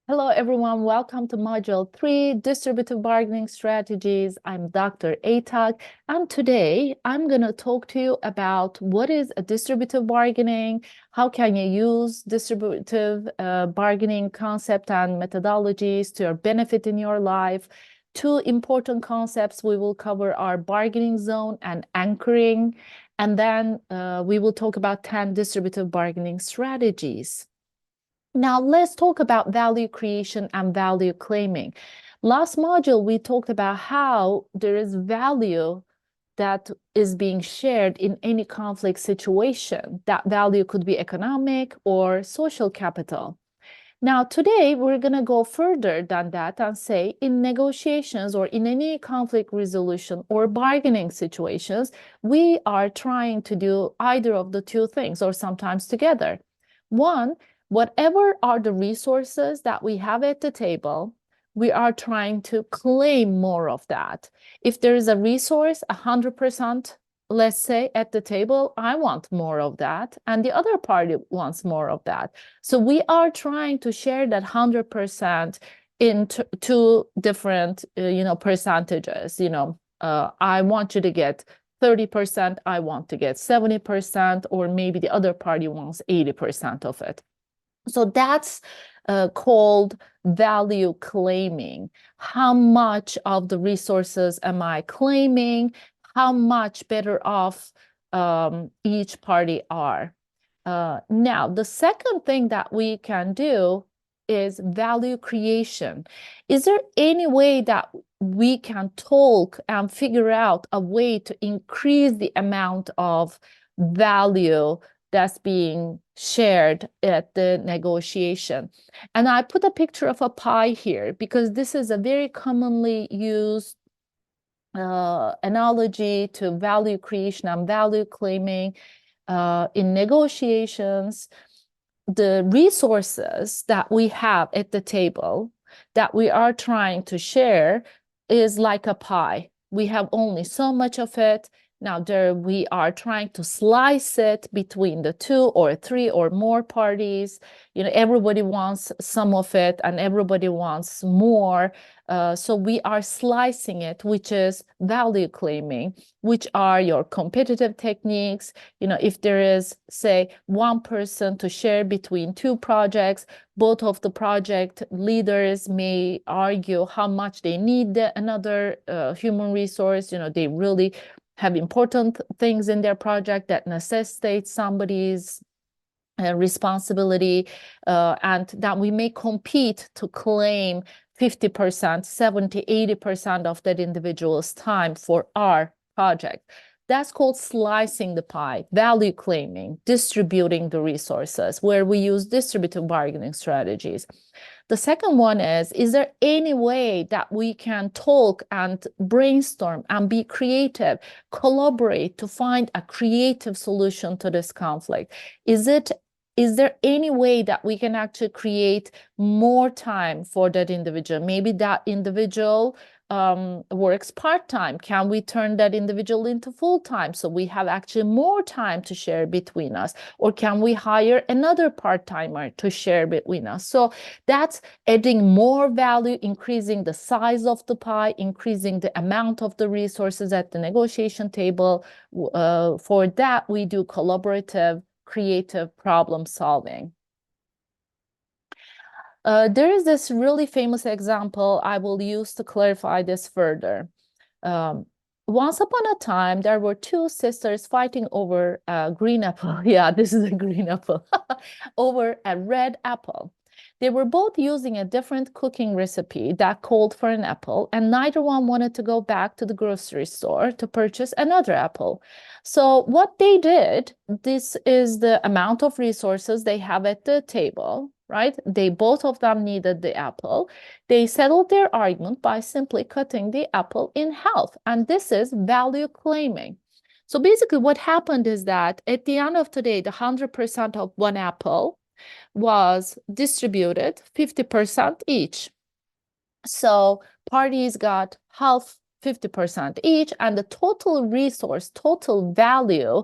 Hello, everyone. Welcome to Module 3, Distributive Bargaining Strategies. I'm Dr. Atak, and today I'm going to talk to you about what is a distributive bargaining, how can you use distributive bargaining concept and methodologies to your benefit in your life. Two important concepts we will cover are bargaining zone and anchoring, and then we will talk about 10 distributive bargaining strategies. Now, let's talk about value creation and value claiming. Last module, we talked about how there is value that is being shared in any conflict situation. That value could be economic or social capital. Now, today, we're going to go further than that and say in negotiations or in any conflict resolution or bargaining situations, we are trying to do either of the two things or sometimes together. One, whatever are the resources that we have at the table, we are trying to claim more of that. If there is a resource, 100%, let's say at the table, I want more of that, and the other party wants more of that. So we are trying to share that 100% in two different, percentages. I want you to get 30%, I want to get 70%, or maybe the other party wants 80% of it. So that's called value claiming. How much of the resources am I claiming? How much better off each party are? Now, the second thing that we can do is value creation. Is there any way that we can talk and figure out a way to increase the amount of value that's being shared at the negotiation? And I put a picture of a pie here because this is a very commonly used analogy to value creation and value claiming. In negotiations, the resources that we have at the table that we are trying to share is like a pie. We have only so much of it. Now, we are trying to slice it between the two or three or more parties. Everybody wants some of it and everybody wants more. So we are slicing it, which is value claiming, which are your competitive techniques. If there is, say, one person to share between two projects, both of the project leaders may argue how much they need another human resource. They really have important things in their project that necessitate somebody's responsibility, and that we may compete to claim 50%, 70, 80% of that individual's time for our project. That's called slicing the pie, value claiming, distributing the resources, where we use distributive bargaining strategies. The second one is there any way that we can talk and brainstorm and be creative, collaborate to find a creative solution to this conflict? Is there any way that we can actually create more time for that individual? Maybe that individual works part-time. Can we turn that individual into full-time so we have actually more time to share between us? Or can we hire another part-timer to share between us? So that's adding more value, increasing the size of the pie, increasing the amount of the resources at the negotiation table. For that, we do collaborative, creative problem solving. There is this really famous example I will use to clarify this further. Once upon a time, there were two sisters fighting over a green apple. Yeah, this is a green apple. Over a red apple. They were both using a different cooking recipe that called for an apple, and neither one wanted to go back to the grocery store to purchase another apple. So what they did, this is the amount of resources they have at the table, right? Both of them needed the apple. They settled their argument by simply cutting the apple in half, and this is value claiming. So basically what happened is that at the end of the day, the 100% of one apple was distributed 50% each. So parties got half, 50% each, and the total resource, total value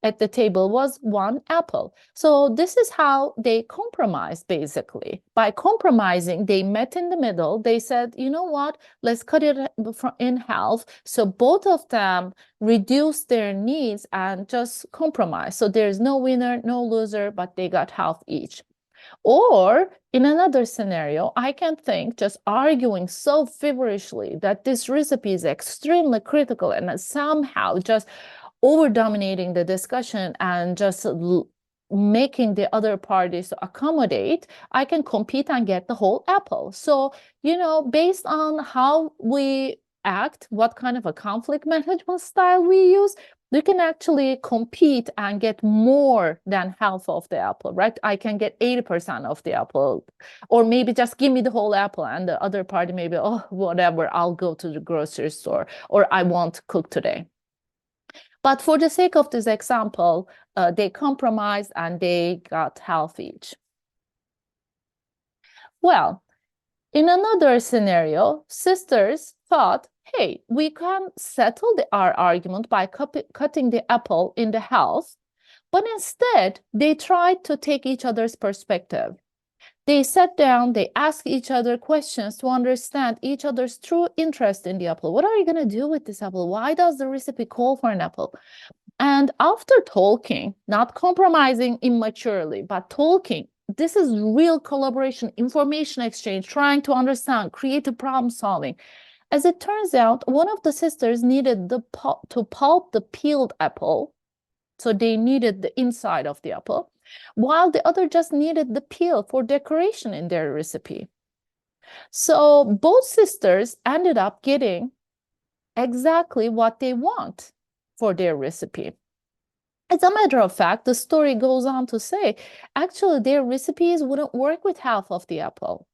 at the table was one apple. So this is how they compromised, basically. By compromising, they met in the middle. They said, you know what, let's cut it in half. So both of them reduce their needs and just compromise. So there's no winner, no loser, but they got half each. Or in another scenario, I can think just arguing so feverishly that this recipe is extremely critical and somehow just over dominating the discussion and just making the other parties accommodate, I can compete and get the whole apple. So, you know, based on how we act, what kind of a conflict management style we use, we can actually compete and get more than half of the apple, right? I can get 80% of the apple, or maybe just give me the whole apple, and the other party maybe, oh, whatever, I'll go to the grocery store, or I won't cook today. But for the sake of this example, they compromised and they got half each. Well, in another scenario, sisters thought, hey, we can settle our argument by cutting the apple in the half, but instead they tried to take each other's perspective. They sat down, they asked each other questions to understand each other's true interest in the apple. What are you going to do with this apple? Why does the recipe call for an apple? And after talking, not compromising immaturely, but talking, this is real collaboration, information exchange, trying to understand, creative problem solving. As it turns out, one of the sisters needed to pulp the peeled apple. So they needed the inside of the apple, while the other just needed the peel for decoration in their recipe. So both sisters ended up getting exactly what they want for their recipe. As a matter of fact, the story goes on to say, actually, their recipes wouldn't work with half of the apple.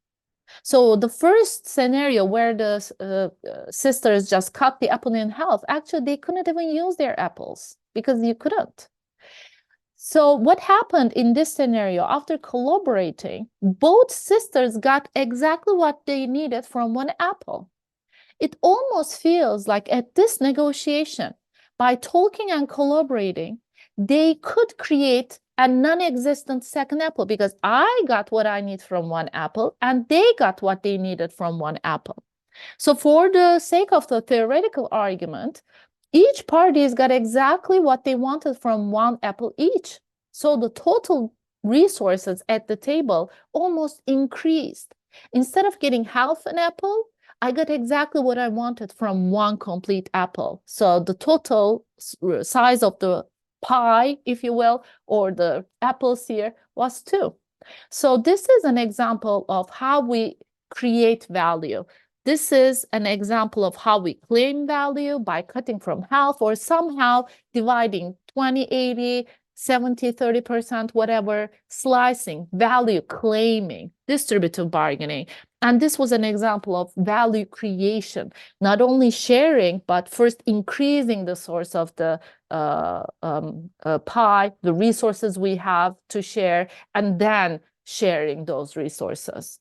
So the first scenario where the sisters just cut the apple in half, actually, they couldn't even use their apples because you couldn't. So what happened in this scenario, after collaborating, both sisters got exactly what they needed from one apple. It almost feels like at this negotiation, by talking and collaborating, they could create a non-existent second apple because I got what I need from one apple and they got what they needed from one apple. So for the sake of the theoretical argument, each party's got exactly what they wanted from one apple each. So the total resources at the table almost increased. Instead of getting half an apple, I got exactly what I wanted from one complete apple. So the total size of the pie, if you will, or the apples here was 2. So this is an example of how we create value. This is an example of how we claim value by cutting from half or somehow dividing 20, 80, 70, 30%, whatever, slicing, value claiming, distributive bargaining. And this was an example of value creation, not only sharing, but first increasing the source of the pie, the resources we have to share, and then sharing those resources.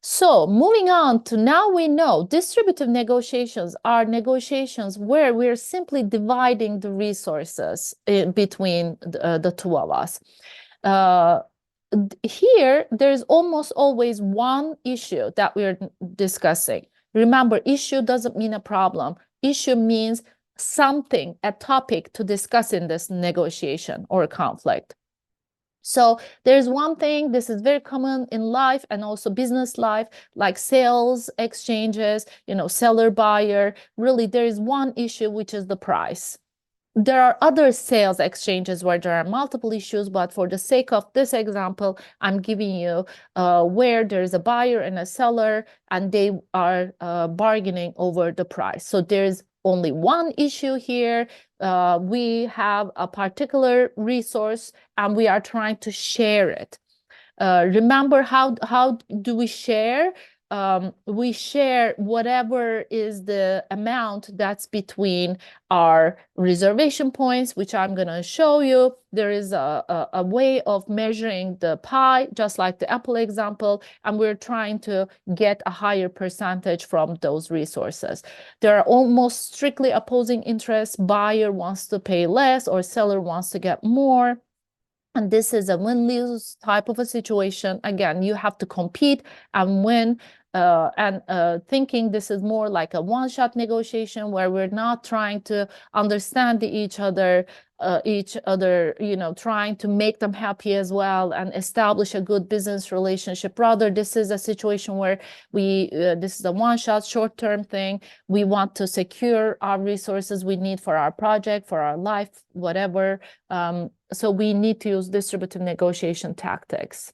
So moving on to now, we know distributive negotiations are negotiations where we're simply dividing the resources between the two of us. Here, there's almost always one issue that we're discussing. Remember, issue doesn't mean a problem. Issue means something, a topic to discuss in this negotiation or conflict. So there's one thing, this is very common in life and also business life, like sales exchanges, you know, seller, buyer. Really, there is one issue, which is the price. There are other sales exchanges where there are multiple issues, but for the sake of this example, I'm giving you where there's a buyer and a seller, and they are bargaining over the price. So there's only one issue here. We have a particular resource and we are trying to share it. Remember, how do we share? we share whatever is the amount that's between our reservation points, which I'm going to show you. There is a way of measuring the pie, just like the Apple example, and we're trying to get a higher percentage from those resources. There are almost strictly opposing interests. Buyer wants to pay less or seller wants to get more. And this is a win-lose type of a situation. Again, you have to compete and win. Thinking this is more like a one-shot negotiation where we're not trying to understand each other, trying to make them happy as well and establish a good business relationship. Rather, this is a situation where this is a one-shot, short-term thing. We want to secure our resources we need for our project, for our life, whatever. So we need to use distributive negotiation tactics.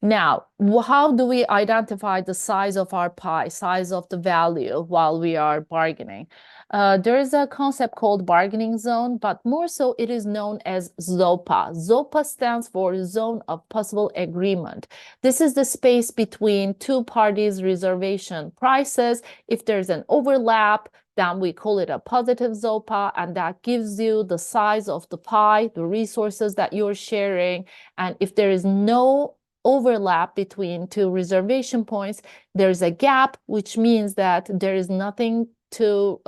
Now, how do we identify the size of our pie, size of the value while we are bargaining? There is a concept called bargaining zone, but more so it is known as ZOPA. ZOPA stands for Zone of Possible Agreement. This is the space between two parties' reservation prices. If there's an overlap, then we call it a positive ZOPA, and that gives you the size of the pie, the resources that you're sharing. And if there is no overlap between two reservation points, there's a gap, which means that there is nothing to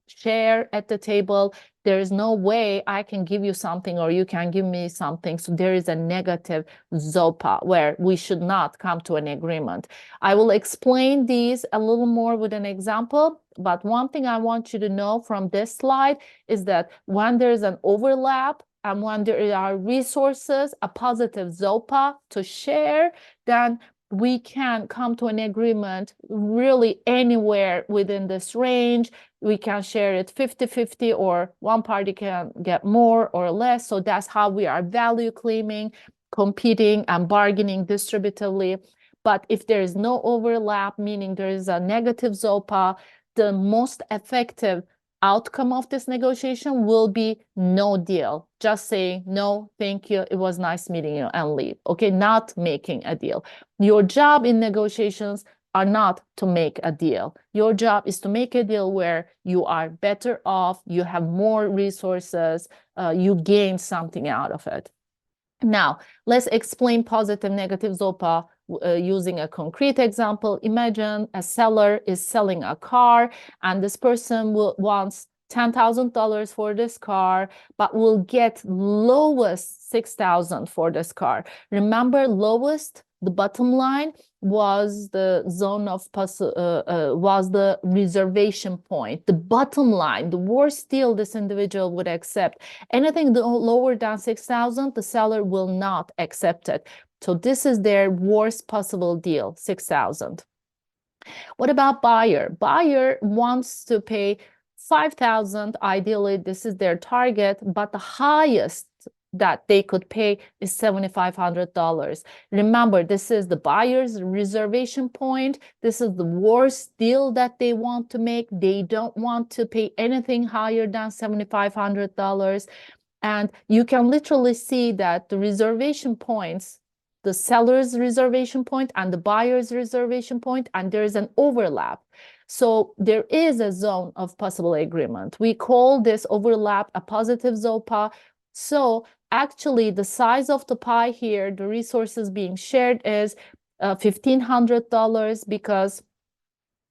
share at the table. There is no way I can give you something or you can give me something. So there is a negative ZOPA where we should not come to an agreement. I will explain these a little more with an example, but one thing I want you to know from this slide is that when there's an overlap, and when there are resources, a positive ZOPA to share, then we can come to an agreement really anywhere within this range. We can share it 50-50, or one party can get more or less. So that's how we are value claiming, competing, and bargaining distributively. But if there is no overlap, meaning there is a negative ZOPA, the most effective outcome of this negotiation will be no deal. Just saying, no, thank you, it was nice meeting you, and leave. Okay, not making a deal. Your job in negotiations are not to make a deal. Your job is to make a deal where you are better off, you have more resources, you gain something out of it. Now, let's explain positive, negative ZOPA using a concrete example. Imagine a seller is selling a car, and this person wants $10,000 for this car, but will get lowest $6,000 for this car. Remember, lowest, the bottom line, was the zone of was the reservation point. The bottom line, the worst deal this individual would accept. Anything lower than 6,000, the seller will not accept it. So this is their worst possible deal, 6,000. What about buyer? Buyer wants to pay 5,000. Ideally, this is their target, but the highest that they could pay is $7,500. Remember, this is the buyer's reservation point. This is the worst deal that they want to make. They don't want to pay anything higher than $7,500. And you can literally see that the reservation points, the seller's reservation point and the buyer's reservation point, and there is an overlap. So there is a zone of possible agreement. We call this overlap a positive ZOPA. So actually, the size of the pie here, the resources being shared, is $1,500, because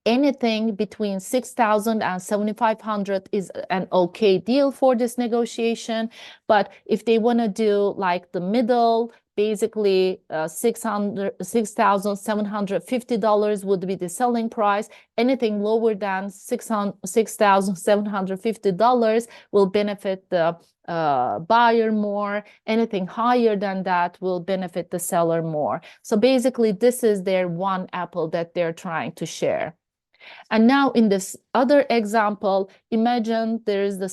anything between 6,000 and 7,500 is an okay deal for this negotiation. But if they want to do like the middle, basically $6,750 would be the selling price. Anything lower than $6,750 will benefit the buyer more. Anything higher than that will benefit the seller more. So basically, this is their one apple that they're trying to share. And now in this other example, imagine there is the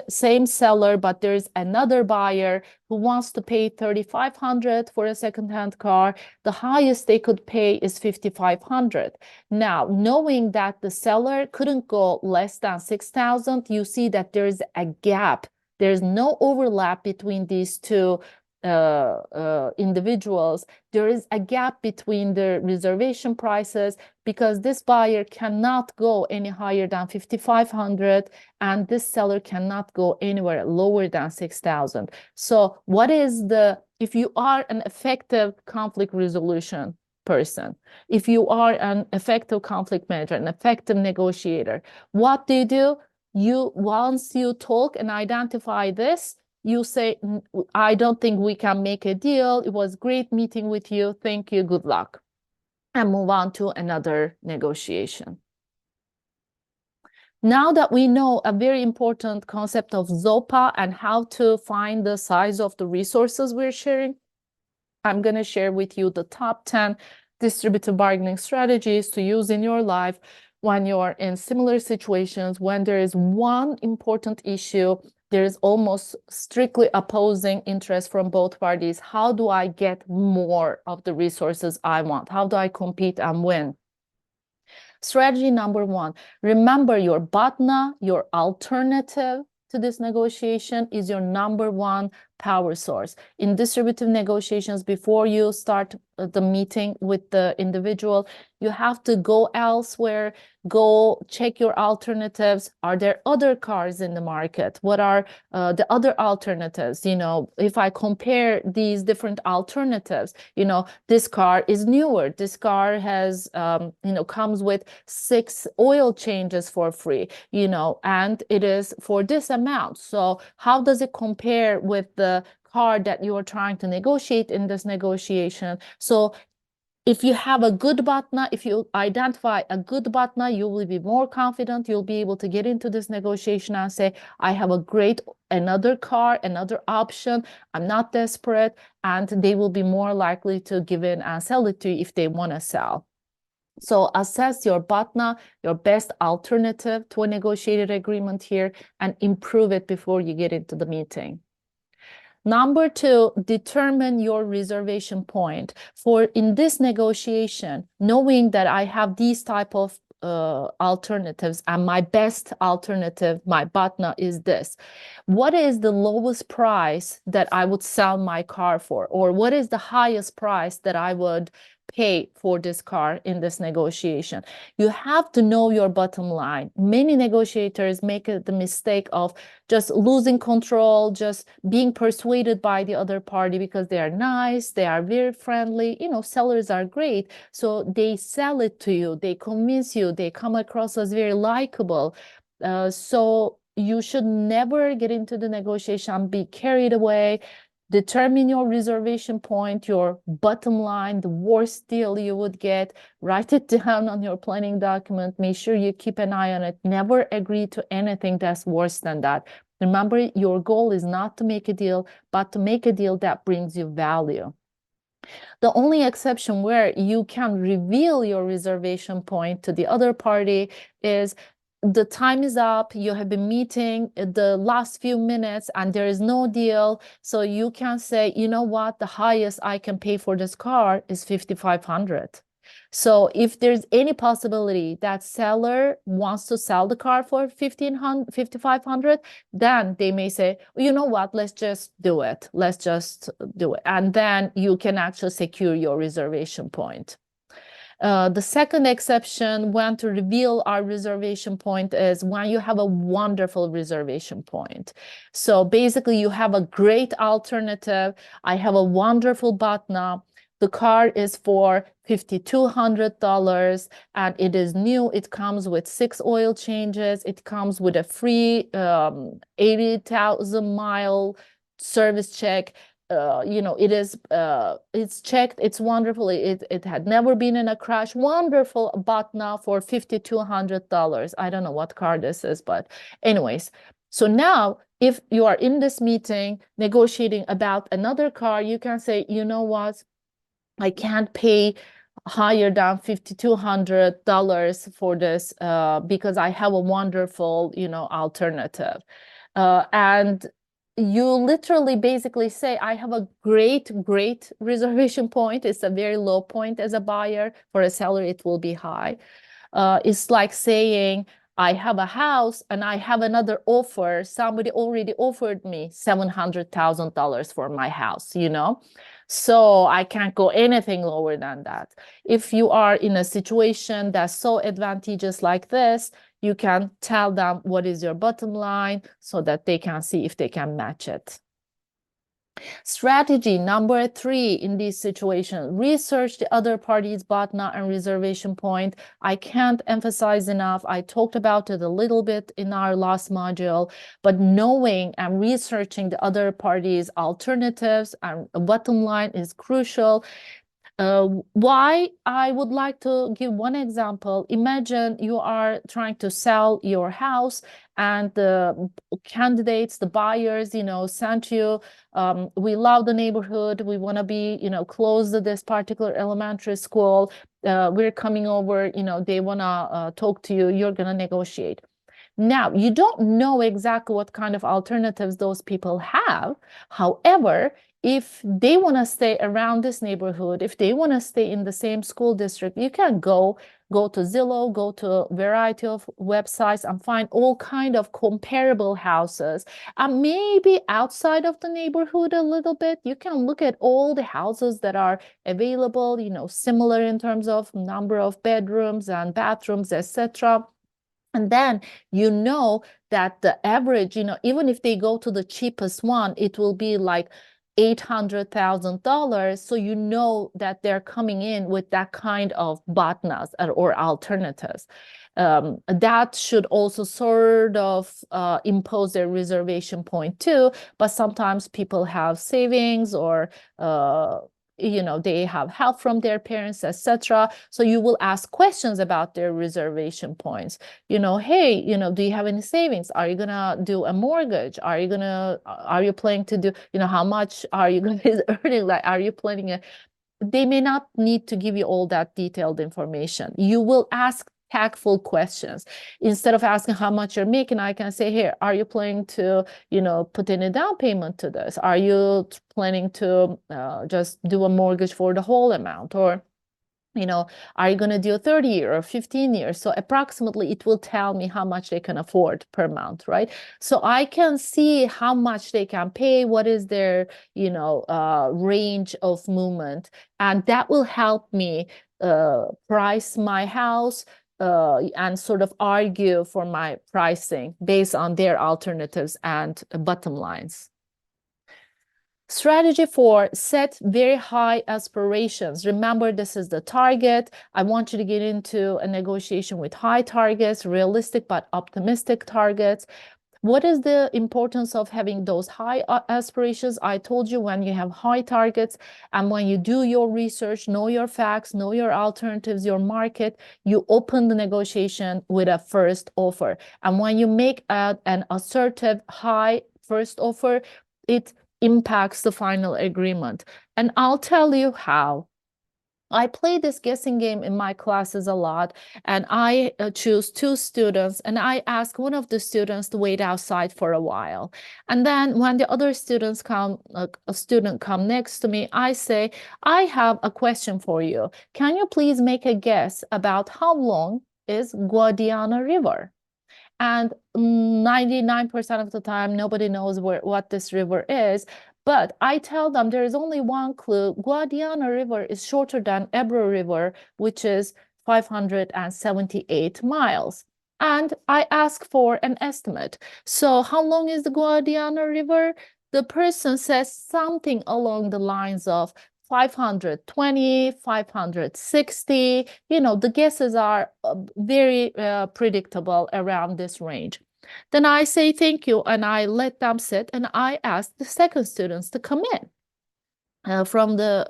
same seller, but there's another buyer who wants to pay $3,500 for a secondhand car. The highest they could pay is $5,500. Now, knowing that the seller couldn't go less than 6,000, you see that there's a gap. There's no overlap between these two individuals, there is a gap between the reservation prices because this buyer cannot go any higher than 5,500 and this seller cannot go anywhere lower than 6,000. So what is if you are an effective conflict resolution person, if you are an effective conflict manager, an effective negotiator, what do? Once you talk and identify this, you say, I don't think we can make a deal. It was great meeting with you. Thank you. Good luck. And move on to another negotiation. Now that we know a very important concept of ZOPA and how to find the size of the resources we're sharing, I'm going to share with you the top 10 distributive bargaining strategies to use in your life when you're in similar situations, when there is one important issue, there is almost strictly opposing interest from both parties. How do I get more of the resources I want? How do I compete and win? Strategy number 1, remember your BATNA, your alternative to this negotiation is your number 1 power source. In distributive negotiations, before you start the meeting with the individual, you have to go elsewhere, go check your alternatives. Are there other cars in the market? What are the other alternatives? You know, if I compare these different alternatives, you know, this car is newer. This car has, you know, comes with 6 oil changes for free, you know, and it is for this amount. So how does it compare with the car that you are trying to negotiate in this negotiation? So if you have a good BATNA, if you identify a good BATNA, you will be more confident. You'll be able to get into this negotiation and say, I have a great, another car, another option. I'm not desperate. And they will be more likely to give in and sell it to you if they want to sell. So assess your BATNA, your best alternative to a negotiated agreement here, and improve it before you get into the meeting. Number 2, determine your reservation point. For in this negotiation, knowing that I have these type of alternatives and my best alternative, my BATNA is this. What is the lowest price that I would sell my car for? Or what is the highest price that I would pay for this car in this negotiation? You have to know your bottom line. Many negotiators make the mistake of just losing control, just being persuaded by the other party because they are nice, they are very friendly. You know, sellers are great. So they sell it to you, they convince you, they come across as very likable. So you should never get into the negotiation, be carried away. Determine your reservation point, your bottom line, the worst deal you would get. Write it down on your planning document. Make sure you keep an eye on it. Never agree to anything that's worse than that. Remember, your goal is not to make a deal, but to make a deal that brings you value. The only exception where you can reveal your reservation point to the other party is the time is up, you have been meeting the last few minutes and there is no deal. So you can say, you know what, the highest I can pay for this car is 5,500. So if there's any possibility that seller wants to sell the car for 5,500, then they may say, you know what, let's just do it. Let's just do it. And then you can actually secure your reservation point. The second exception when to reveal our reservation point is when you have a wonderful reservation point. So basically you have a great alternative. I have a wonderful BATNA. The car is for $5,200 and it is new. It comes with 6 oil changes. It comes with a free 80,000 mile service check. You know, it is it's checked, it's wonderful, it had never been in a crash. Wonderful BATNA for $5,200. I don't know what car this is, but anyways. So now if you are in this meeting negotiating about another car, you can say, you know what, I can't pay higher than $5,200 for this because I have a wonderful, you know, alternative. And you literally basically say, I have a great reservation point. It's a very low point as a buyer. For a seller, it will be high. It's like saying, I have a house and I have another offer. Somebody already offered me $700,000 for my house, you know? So I can't go anything lower than that. If you are in a situation that's so advantageous like this, you can tell them what is your bottom line so that they can see if they can match it. Strategy number 3 in this situation, research the other party's BOTNA and reservation point. I can't emphasize enough. I talked about it a little bit in our last module, but knowing and researching the other party's alternatives and bottom line is crucial. Why I would like to give one example. Imagine you are trying to sell your house and the candidates, the buyers, sent you, we love the neighborhood. We want to be, close to this particular elementary school. We're coming over, they want to talk to you. You're going to negotiate. Now, you don't know exactly what kind of alternatives those people have. However, if they want to stay around this neighborhood, if they want to stay in the same school district, you can go to Zillow, go to a variety of websites and find all kind of comparable houses. And maybe outside of the neighborhood a little bit, you can look at all the houses that are available, similar in terms of number of bedrooms and bathrooms, etc. And then that the average, even if they go to the cheapest one, it will be like $800,000. So that they're coming in with that kind of BOTNAs or alternatives. That should also sort of impose their reservation point too. But sometimes people have savings or they have help from their parents, etc. So you will ask questions about their reservation points. Hey, do you have any savings? Are you gonna do a mortgage? Are you planning to do, how much are you gonna be earning? Like, are you planning they may not need to give you all that detailed information. You will ask tactful questions. Instead of asking how much you're making, I can say, here, are you planning to, put in a down payment to this? Are you planning to just do a mortgage for the whole amount? Or, are you going to do a 30 year or 15 years? So approximately it will tell me how much they can afford per month, right? So I can see how much they can pay, what is their, range of movement. And that will help me price my house and sort of argue for my pricing based on their alternatives and bottom lines. Strategy 4, set very high aspirations. Remember, this is the target. I want you to get into a negotiation with high targets, realistic but optimistic targets. What is the importance of having those high aspirations? I told you, when you have high targets and when you do your research, know your facts, know your alternatives, your market, you open the negotiation with a first offer. And when you make an assertive high first offer, it impacts the final agreement. And I'll tell you how. I play this guessing game in my classes a lot, and I choose 2 students, and I ask one of the students to wait outside for a while. And then when the other students come, a student come next to me, I say, I have a question for you. Can you please make a guess about how long is Guadiana River? And 99% of the time, nobody knows what this river is. But I tell them there is only one clue. Guadiana River is shorter than Ebro River, which is 578 miles. And I ask for an estimate. So how long is the Guadiana River? The person says something along the lines of 520, 560. The guesses are very predictable around this range. Then I say thank you and I let them sit, and I ask the second students to come in from the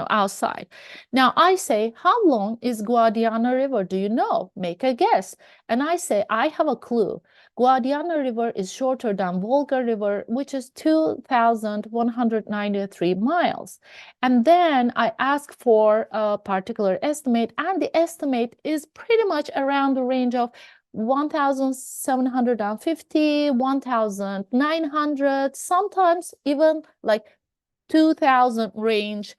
outside. Now I say, how long is Guadiana River? Do you know? Make a guess. And I say, I have a clue. Guadiana River is shorter than Volga River, which is 2,193 miles. And then I ask for a particular estimate, and the estimate is pretty much around the range of 1,750, 1,900, sometimes even like 2,000 range.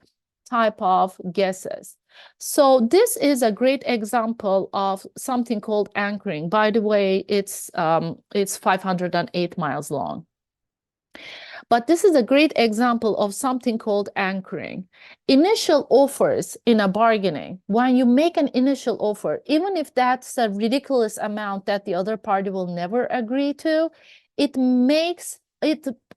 type of guesses. So this is a great example of something called anchoring. By the way, it's 508 miles long. But this is a great example of something called anchoring. Initial offers in a bargaining, when you make an initial offer, even if that's a ridiculous amount that the other party will never agree to, it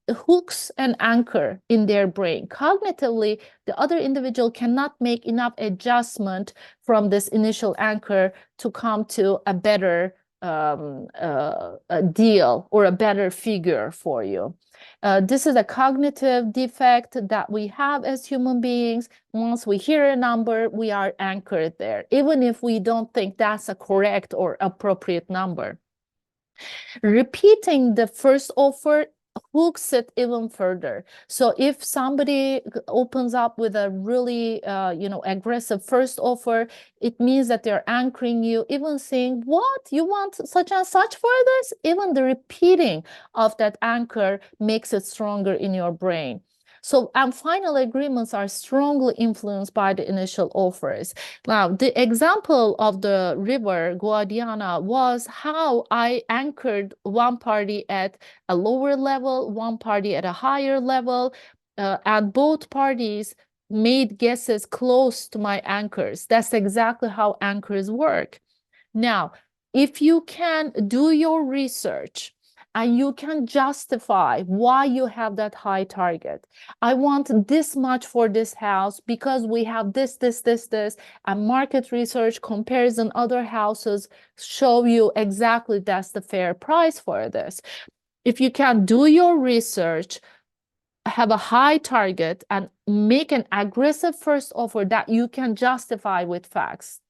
hooks an anchor in their brain. Cognitively, the other individual cannot make enough adjustment from this initial anchor to come to a better a deal or a better figure for you. This is a cognitive defect that we have as human beings. Once we hear a number, we are anchored there, even if we don't think that's a correct or appropriate number. Repeating the first offer hooks it even further. So if somebody opens up with a really aggressive first offer, it means that they're anchoring you, even saying, what, you want such and such for this? Even the repeating of that anchor makes it stronger in your brain. So, and final agreements are strongly influenced by the initial offers. Now, the example of the river Guadiana was how I anchored one party at a lower level, one party at a higher level, and both parties made guesses close to my anchors. That's exactly how anchors work. Now, if you can do your research, and you can justify why you have that high target. I want this much for this house because we have this, and market research comparison other houses show you exactly that's the fair price for this. If you can do your research, have a high target, and make an aggressive first offer that you can justify with facts,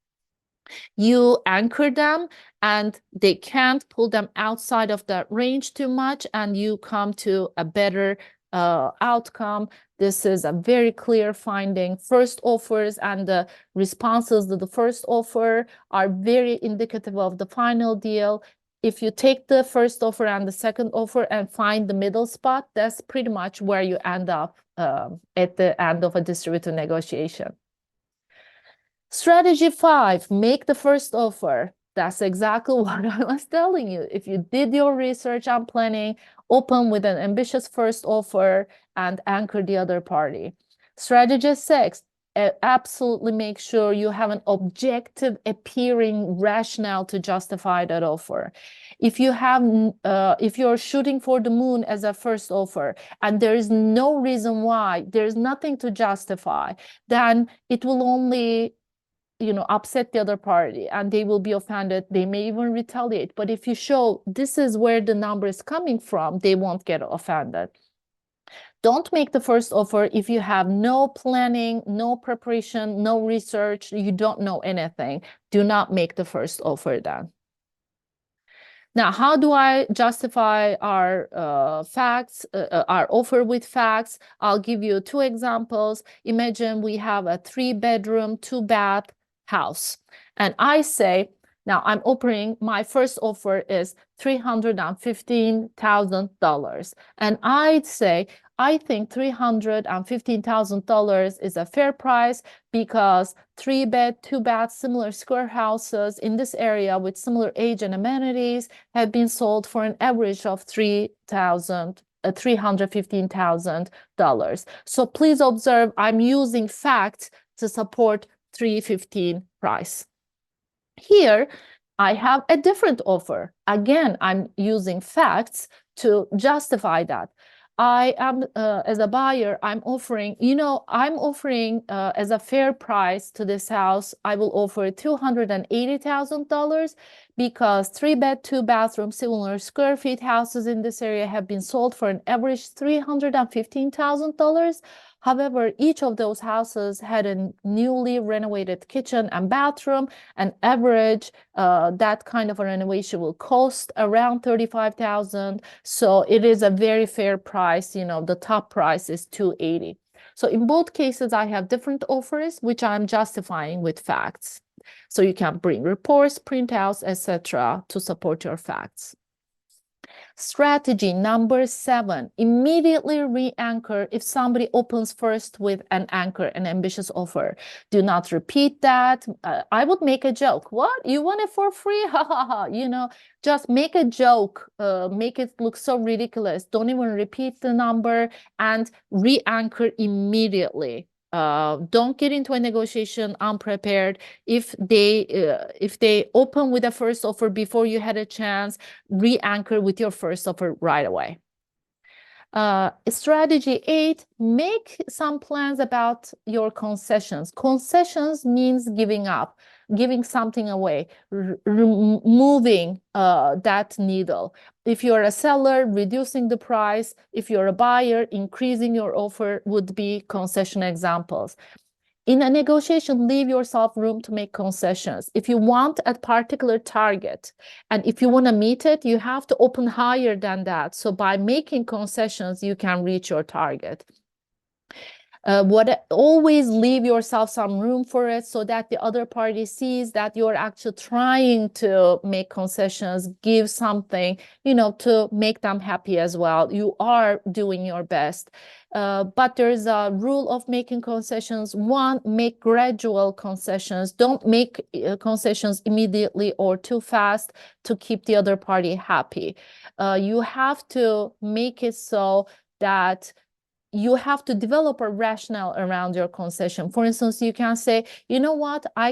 you anchor them and they can't pull them outside of that range too much, and you come to a better outcome. This is a very clear finding. First offers and the responses to the first offer are very indicative of the final deal. If you take the first offer and the second offer and find the middle spot, that's pretty much where you end up at the end of a distributive negotiation. Strategy 5, make the first offer. That's exactly what I was telling you. If you did your research on planning, open with an ambitious first offer and anchor the other party. Strategy 6, absolutely make sure you have an objective appearing rationale to justify that offer. If you're shooting for the moon as a first offer and there is no reason why, there's nothing to justify, then it will only upset the other party and they will be offended. They may even retaliate. But if you show this is where the number is coming from, they won't get offended. Don't make the first offer if you have no planning, no preparation, no research, you don't know anything. Do not make the first offer then. Now, how do I justify our facts, our offer with facts? I'll give you 2 examples. Imagine we have a 3-bedroom, 2-bath house. And I say, now I'm offering, my first offer is $315,000. And I'd say, I think $315,000 is a fair price because 3-bed, 2-bath, similar square houses in this area with similar age and amenities have been sold for an average of $315,000. So please observe, I'm using facts to support 315 price. Here, I have a different offer. Again, I'm using facts to justify that. I am, as a buyer, I'm offering, as a fair price to this house, I will offer $280,000 because 3-bed, 2-bathroom, similar square feet houses in this area have been sold for an average $315,000. However, each of those houses had a newly renovated kitchen and bathroom. An average, that kind of a renovation will cost around $35,000. So it is a very fair price. The top price is $280,000. So in both cases, I have different offers, which I'm justifying with facts. So you can bring reports, printouts, etc., to support your facts. Strategy number 7, immediately re-anchor if somebody opens first with an anchor, an ambitious offer. Do not repeat that. I would make a joke. What? You want it for free? Ha ha ha. You know, just make a joke, make it look so ridiculous. Don't even repeat the number and re-anchor immediately. Don't get into a negotiation unprepared. If they open with a first offer before you had a chance, re-anchor with your first offer right away. Strategy 8, make some plans about your concessions. Concessions means giving up, giving something away, moving that needle. If you're a seller, reducing the price. If you're a buyer, increasing your offer would be concession examples. In a negotiation, leave yourself room to make concessions. If you want a particular target and if you want to meet it, you have to open higher than that. So by making concessions, you can reach your target. Always leave yourself some room for it so that the other party sees that you're actually trying to make concessions, give something, you know, to make them happy as well. You are doing your best. But there's a rule of making concessions. One, make gradual concessions. Don't make concessions immediately or too fast to keep the other party happy. You have to make it so that you have to develop a rationale around your concession. For instance, you can say, you know what, I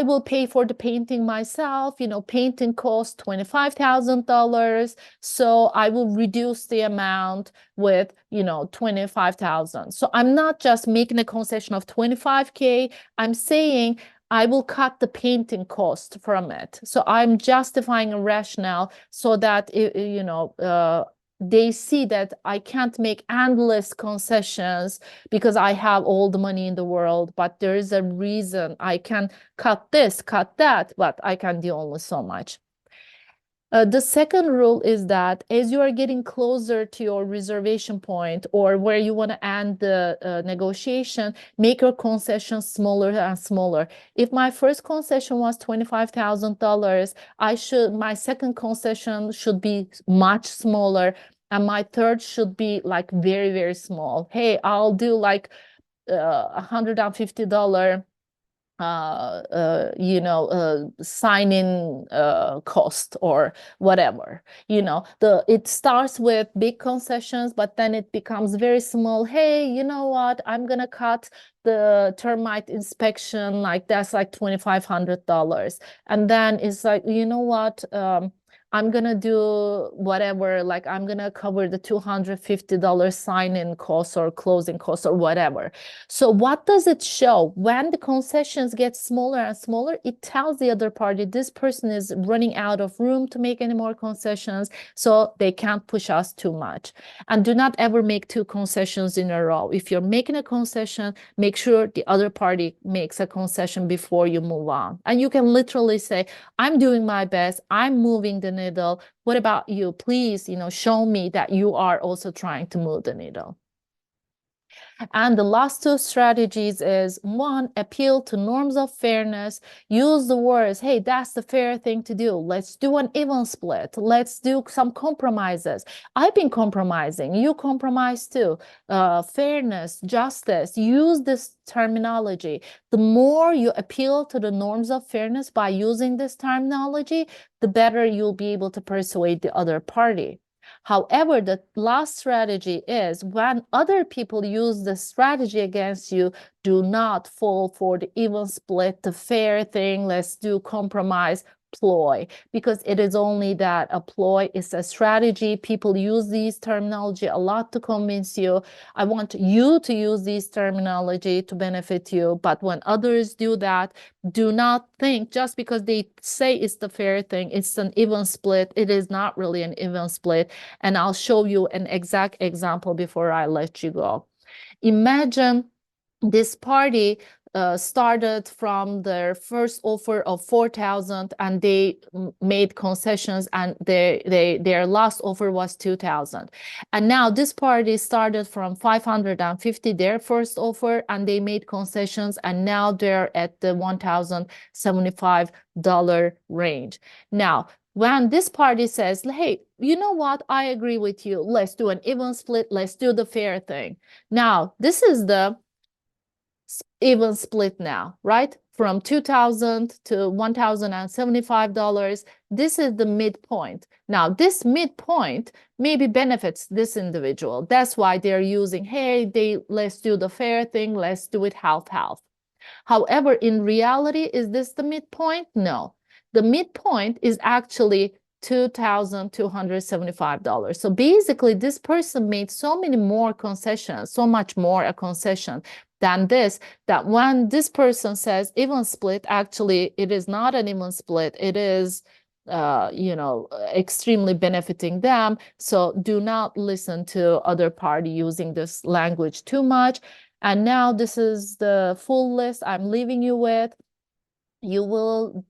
will pay for the painting myself. You know, painting costs $25,000. So I will reduce the amount with, you know, 25,000. So I'm not just making a concession of 25K. I'm saying I will cut the painting cost from it. So I'm justifying a rationale so that, you know, they see that I can't make endless concessions because I have all the money in the world, but there is a reason I can cut this, cut that, but I can do only so much. The second rule is that as you are getting closer to your reservation point or where you want to end the negotiation, make your concessions smaller and smaller. If my first concession was $25,000, my second concession should be much smaller, and my third should be like very, very small. Hey, I'll do like $150 you know, sign-in cost or whatever. You know, it starts with big concessions, but then it becomes very small. Hey, you know what, I'm gonna cut the termite inspection, like that's like $2,500, and then it's like, you know what, I'm gonna do whatever, like I'm gonna cover the $250 sign-in costs or closing costs or whatever. So what does it show? When the concessions get smaller and smaller, it tells the other party this person is running out of room to make any more concessions, so they can't push us too much. And do not ever make 2 concessions in a row. If you're making a concession, make sure the other party makes a concession before you move on. And you can literally say, I'm doing my best, I'm moving the needle. What about you? Please, you know, show me that you are also trying to move the needle. And the last 2 strategies is, 1, appeal to norms of fairness. Use the words, hey, that's the fair thing to do. Let's do an even split. Let's do some compromises. I've been compromising. You compromise too. Fairness, justice. Use this terminology. The more you appeal to the norms of fairness by using this terminology, the better you'll be able to persuade the other party. However, the last strategy is when other people use the strategy against you, do not fall for the even split, the fair thing, let's do compromise ploy, because it is only that a ploy is a strategy. People use these terminology a lot to convince you. I want you to use these terminology to benefit you, but when others do that, do not think just because they say it's the fair thing, it's an even split. It is not really an even split. And I'll show you an exact example before I let you go. Imagine this party started from their first offer of 4,000 and they made concessions, and their last offer was 2,000. And now this party started from 550, their first offer, and they made concessions, and now they're at the $1,075 range. Now, When this party says, hey, you know what? I agree with you. Let's do an even split. Let's do the fair thing. Now, this is the even split now, right? From $2,000 to $1,075. This is the midpoint. Now, this midpoint maybe benefits this individual. That's why they're using, hey, let's do the fair thing. Let's do it half-half. However, in reality, is this the midpoint? No. The midpoint is actually $2,275. So basically, this person made so many more concessions, so much more a concession than this, that when this person says even split, actually, it is not an even split. It is extremely benefiting them. So do not listen to other party using this language too much. And now this is the full list I'm leaving you with. You will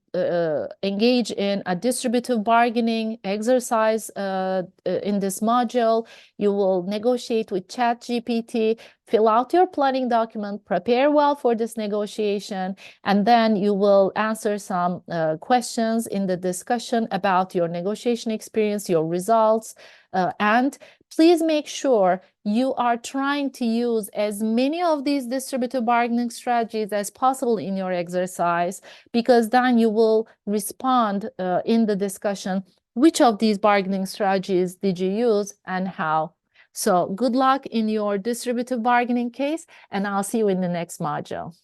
engage in a distributive bargaining exercise in this module. You will negotiate with ChatGPT, fill out your planning document, prepare well for this negotiation, and then you will answer some questions in the discussion about your negotiation experience, your results, and please make sure you are trying to use as many of these distributive bargaining strategies as possible in your exercise, because then you will respond in the discussion, which of these bargaining strategies did you use and how. So good luck in your distributive bargaining case, and I'll see you in the next module.